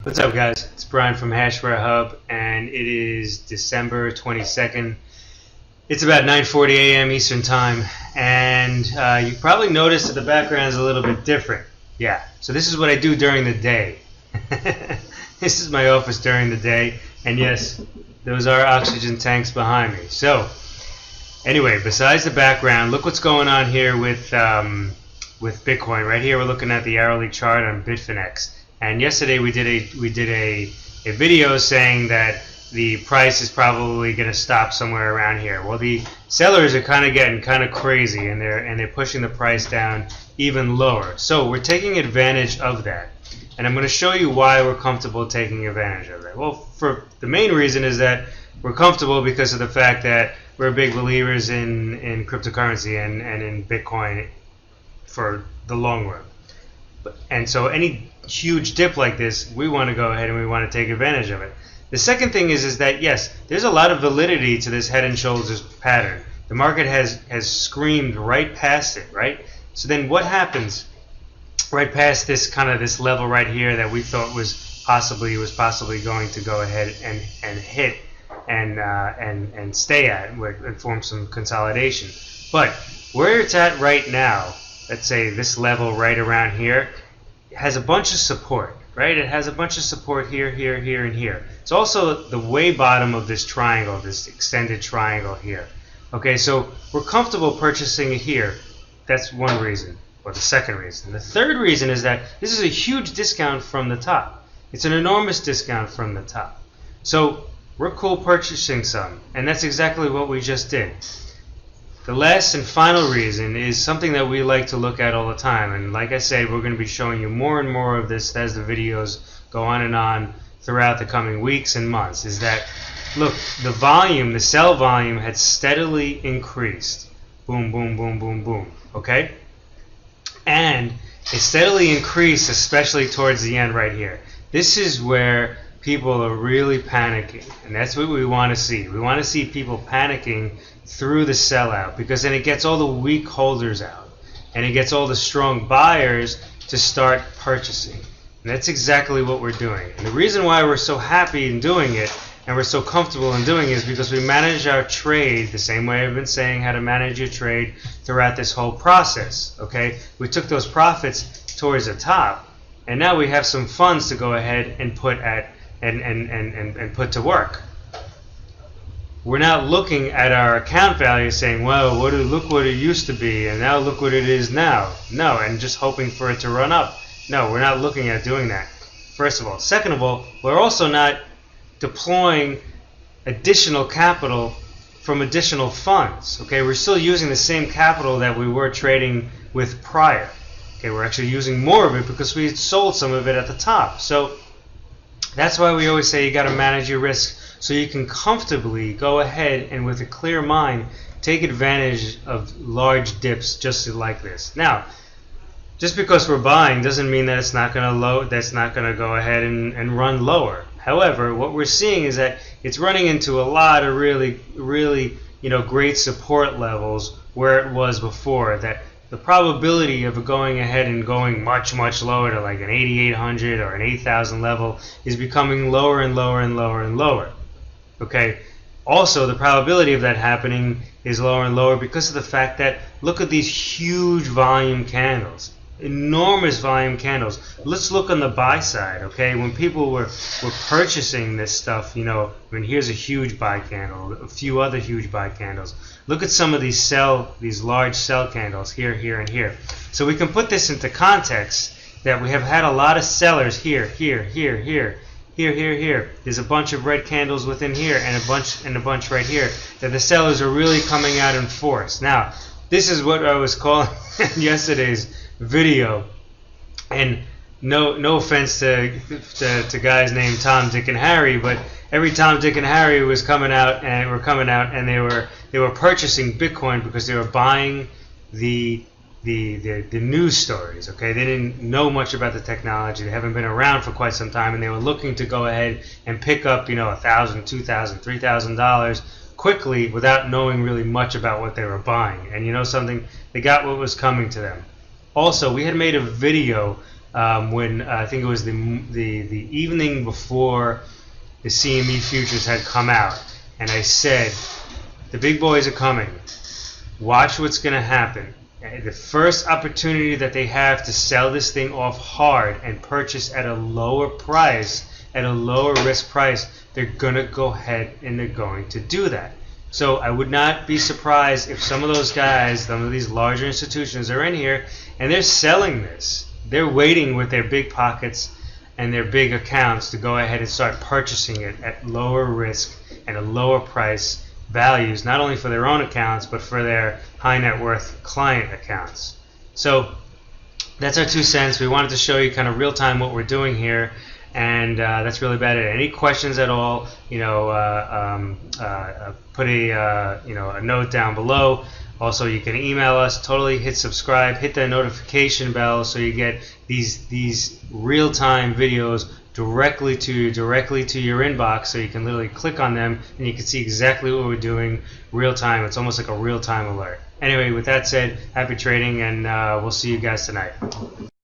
What's up, guys? It's Brian from Hashware Hub, and it is December 22nd. It's about 9:40 a.m. Eastern Time, and you probably noticed that the background is a little bit different. Yeah, so this is what I do during the day. This is my office during the day, and yes, those are oxygen tanks behind me. So, anyway, besides the background, look what's going on here with Bitcoin. Right here, we're looking at the hourly chart on Bitfinex. And yesterday we did a video saying that the price is probably going to stop somewhere around here. Well, the sellers are kind of getting kind of crazy, and they're pushing the price down even lower. So we're taking advantage of that, and I'm going to show you why we're comfortable taking advantage of that. Well, for the main reason is that we're comfortable because of the fact that we're big believers in cryptocurrency and in Bitcoin for the long run. And so any huge dip like this, we want to go ahead and we want to take advantage of it. The second thing is that, yes, there's a lot of validity to this head and shoulders pattern. The market has screamed right past it, right? So then what happens right past this level right here that we thought was possibly going to go ahead and hit and stay at and form some consolidation. But where it's at right now, let's say this level right around here, has a bunch of support, right? It has a bunch of support here, here, here, and here. It's also the way bottom of this triangle, this extended triangle here. Okay, so we're comfortable purchasing it here. That's one reason, or the second reason. The third reason is that this is a huge discount from the top. It's an enormous discount from the top. So we're cool purchasing some, and that's exactly what we just did. The last and final reason is something that we like to look at all the time, and like I said, we're going to be showing you more and more of this as the videos go on and on throughout the coming weeks and months, is that, look, the volume, the sell volume had steadily increased. Boom, boom, boom, boom, boom, okay? And it steadily increased, especially towards the end right here. This is where people are really panicking, and that's what we want to see. We want to see people panicking through the sellout, because then it gets all the weak holders out, and it gets all the strong buyers to start purchasing. And that's exactly what we're doing. And the reason why we're so happy in doing it, and we're so comfortable in doing it, is because we manage our trade the same way I've been saying how to manage your trade throughout this whole process. Okay, we took those profits towards the top, and now we have some funds to go ahead and put at and put to work. We're not looking at our account value saying, well, look what it used to be, and now look what it is now. No, and just hoping for it to run up. No, we're not looking at doing that, first of all. Second of all, we're also not deploying additional capital from additional funds. Okay, we're still using the same capital that we were trading with prior. Okay, we're actually using more of it because we sold some of it at the top. So that's why we always say you got to manage your risk, so you can comfortably go ahead and with a clear mind take advantage of large dips just like this. Now, just because we're buying doesn't mean that it's not going to go ahead and run lower. However, what we're seeing is that it's running into a lot of really great support levels where it was before. That the probability of it going ahead and going much lower to like an 8,800 or an 8,000 level is becoming lower and lower and lower and lower. Okay. Also, the probability of that happening is lower and lower because of the fact that look at these huge volume candles, enormous volume candles. Let's look on the buy side. Okay, when people were purchasing this stuff, here's a huge buy candle, a few other huge buy candles. Look at some of these large sell candles here, here, and here. So we can put this into context that we have had a lot of sellers here, here, here, here. Here. There's a bunch of red candles within here, and a bunch right here, that the sellers are really coming out in force. Now, this is what I was calling in yesterday's video, and no offense to guys named Tom, Dick, and Harry, but every Tom, Dick, and Harry was coming out, and they were purchasing Bitcoin because they were buying the news stories. Okay, they didn't know much about the technology. They haven't been around for quite some time, and they were looking to go ahead and pick up $1,000, $2,000, $3,000 quickly without knowing really much about what they were buying. And you know something? They got what was coming to them. Also, we had made a video when I think it was the evening before the CME futures had come out, and I said, the big boys are coming. Watch what's going to happen. The first opportunity that they have to sell this thing off hard and purchase at a lower price, at a lower risk price, they're going to go ahead and they're going to do that. So I would not be surprised if some of those guys, some of these larger institutions are in here and they're selling this. They're waiting with their big pockets and their big accounts to go ahead and start purchasing it at lower risk and a lower price values, not only for their own accounts but for their high net worth client accounts. So that's our 2 cents. We wanted to show you kind of real time what we're doing here, and that's really about it. Any questions at all, put a note down below. Also, you can email us. Totally hit subscribe, hit the notification bell so you get these real-time videos directly to your inbox, so you can literally click on them and you can see exactly what we're doing real time. It's almost like a real-time alert. Anyway, with that said, happy trading, and we'll see you guys tonight.